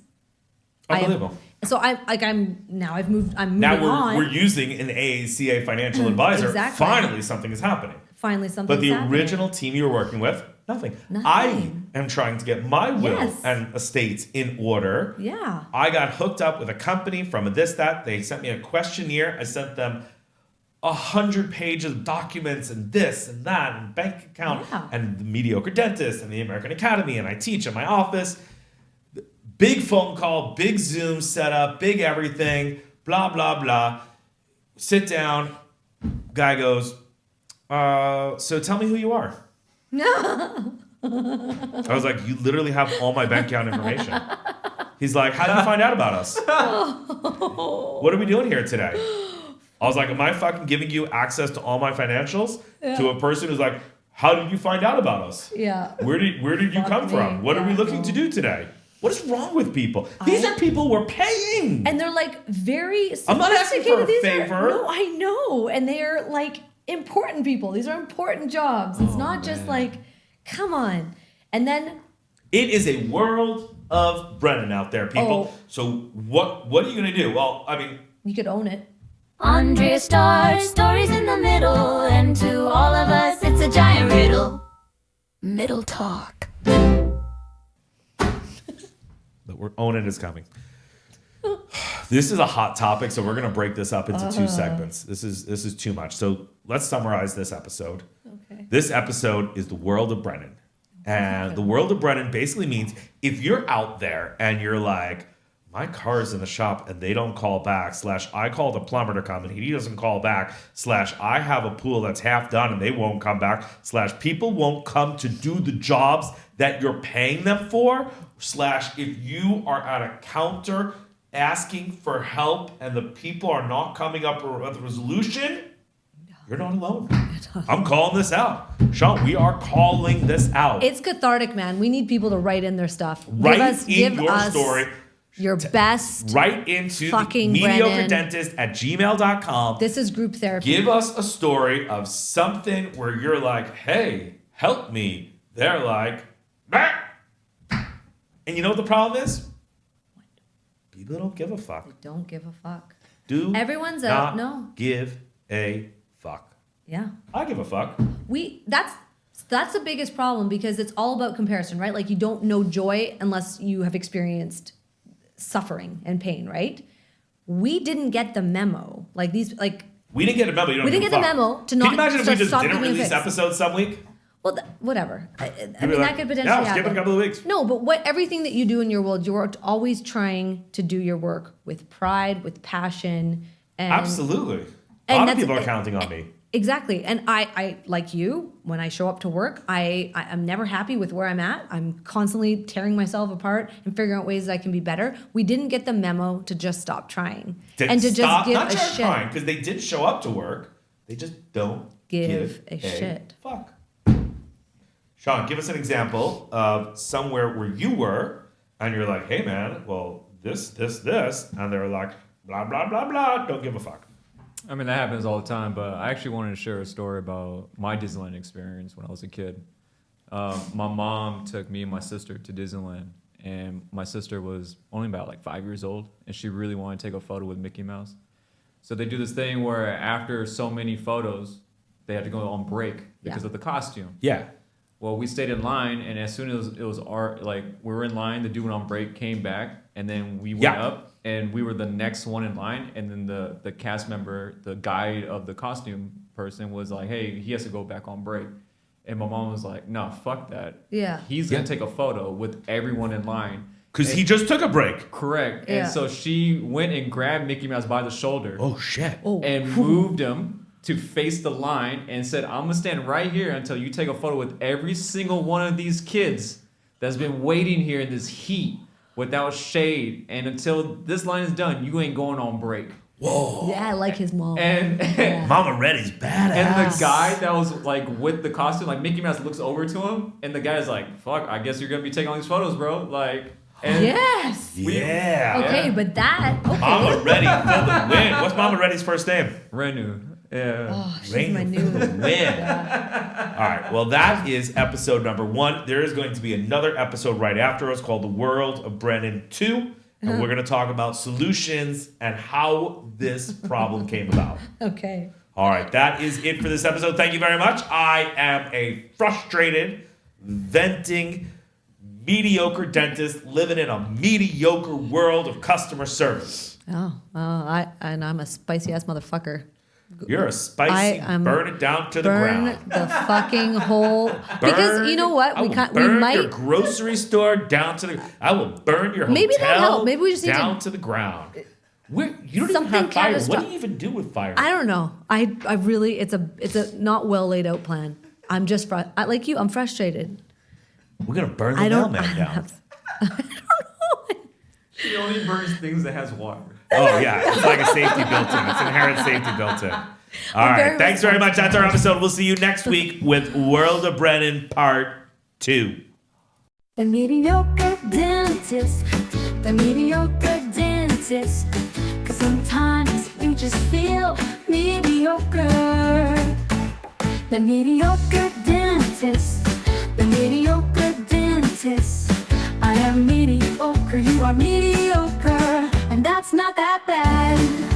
Unbelievable. I'm moving Now on. we're using an AACA financial advisor. Exactly. Finally, something is happening. Finally, something. But the original team you were working with, Nothing. Nothing. I am trying to get my will Yes. and estates in order. Yeah. I got hooked up with a company from that. They sent me a questionnaire. I sent them 100 pages of documents and this and that and bank account and the Mediocre Dentist and the American Academy, and I teach in my office. Big phone call, big Zoom setup, big everything, blah, blah, blah. Sit down. Guy goes, so tell me who you are. I was like, you literally have all my bank account information. He's like, how did you find out about us? What are we doing here today? I was like, am I fucking giving you access to all my financials to a person who's like, how did you find out about us? Yeah. Where did you come from? What are we looking to do today? What is wrong with people? These are people we're paying. And they're like very I'm not asking for a sophisticated. favor. No, I know. And they're like important people. These are important jobs. It's not just like, come on. And then it is a world of Brennan out there, people. Oh. So what are you gonna do? Well, I mean, you could own it. Andrea starts stories in the middle, and to all of us, it's a giant riddle. Middle talk. but we're owning is coming. This is a hot topic, so we're gonna break this up into two segments. This is too much. So let's summarize this episode. Okay. This episode is the world of Brennan. And the world of Brennan basically means if you're out there and you're like, my car is in the shop and they don't call back, / I called a plumber to come and he doesn't call back, / I have a pool that's half done and they won't come back, / people won't come to do the jobs that you're paying them for, / if you are at a counter asking for help and the people are not coming up with a resolution, you're not alone. I'm calling this out. Sean, we are calling this out. It's cathartic, man. We need people to write in their stuff. Write give your us story. Your best. Right into fucking mediocredentist@gmail.com. This is group therapy. Give us a story of something where you're like, hey, help me. They're like, bah! And you know what the problem is? People don't give a fuck. They don't give a fuck. Everyone's out. No. Give a fuck. Yeah. I give a fuck. That's the biggest problem because it's all about comparison, right? Like you don't know joy unless you have experienced suffering and pain, right? We didn't get the memo. We didn't get a memo. You don't We didn't give get a the fuck. memo to not. Can you imagine if we just stop didn't giving release fix. episodes some week? Well, whatever. I mean, like, that could potentially yeah, skip happen. a couple of weeks. No, but everything that you do in your world, you're always trying to do your work with pride, with passion, and Absolutely. A and lot of that's- people are counting on me. exactly. And I like you, when I show up to work, I'm never happy with where I'm at. I'm constantly tearing myself apart and figuring out ways that I can be better. We didn't get the memo to just stop trying and to just give a shit. Because they did show up to work. They just don't Give a shit. Fuck. Sean, give us an example of somewhere where you were and you're like, hey man, well, this, and they're like, blah, blah, blah, blah, don't give a fuck. I mean, that happens all the time, but I actually wanted to share a story about my Disneyland experience when I was a kid. My mom took me and my sister to Disneyland, and my sister was only about like 5 years old, and she really wanted to take a photo with Mickey Mouse. So they do this thing where after so many photos, they had to go on break because of the costume. Yeah. Well, we stayed in line, and as soon as it was we were in line, the dude went on break, came back, and then we went up, and we were the next one in line, and then the cast member, the guide of the costume person was like, hey, he has to go back on break. And my mom was like, no, fuck that. Yeah. He's going to take a photo with everyone in line. Because he just took a break. Correct. Yeah. And so she went and grabbed Mickey Mouse by the shoulder. Oh, shit. And moved him to face the line and said, I'm going to stand right here until you take a photo with every single one of these kids that's been waiting here in this heat without shade. And until this line is done, you ain't going on break. Whoa. Yeah, I like his mom. And Mama Reddy's badass. And the guy that was like with the costume, like Mickey Mouse looks over to him, and the guy's like, fuck, I guess you're going to be taking all these photos, bro. Like, and yes. Yeah. Okay, but that. Okay. Mama Reddy for the win. What's Mama Reddy's first name? Renu. Yeah. Oh, she's Rain my for new. the win. All right. Well, that is episode number 1. There is going to be another episode right after us called The World of Brennan 2. And we're going to talk about solutions and how this problem came about. Okay. All right. That is it for this episode. Thank you very much. I am a frustrated, venting, mediocre dentist living in a mediocre world of customer service. Oh, I'm a spicy ass motherfucker. You're a spicy, burn it down to the ground. Burn the fucking whole. Because you know what? I will burn your grocery store down to the. I will burn your Maybe hotel that'll help. Maybe we just need down to the ground. You don't even Something have fire. What catastrophic. do you even do with fire? I don't know. I really, it's a not well laid out plan. I'm just like you. I'm frustrated. We're gonna burn the mailman down. She only burns things that has water. Oh yeah, it's like a safety built-in. It's inherent safety built-in. All right, thanks very much. That's our episode. We'll see you next week with World of Brennan Part 2. The mediocre dentist, the mediocre dentist. 'Cause sometimes you just feel mediocre. The mediocre dentist, the mediocre dentist. I am mediocre, you are mediocre, and that's not that bad.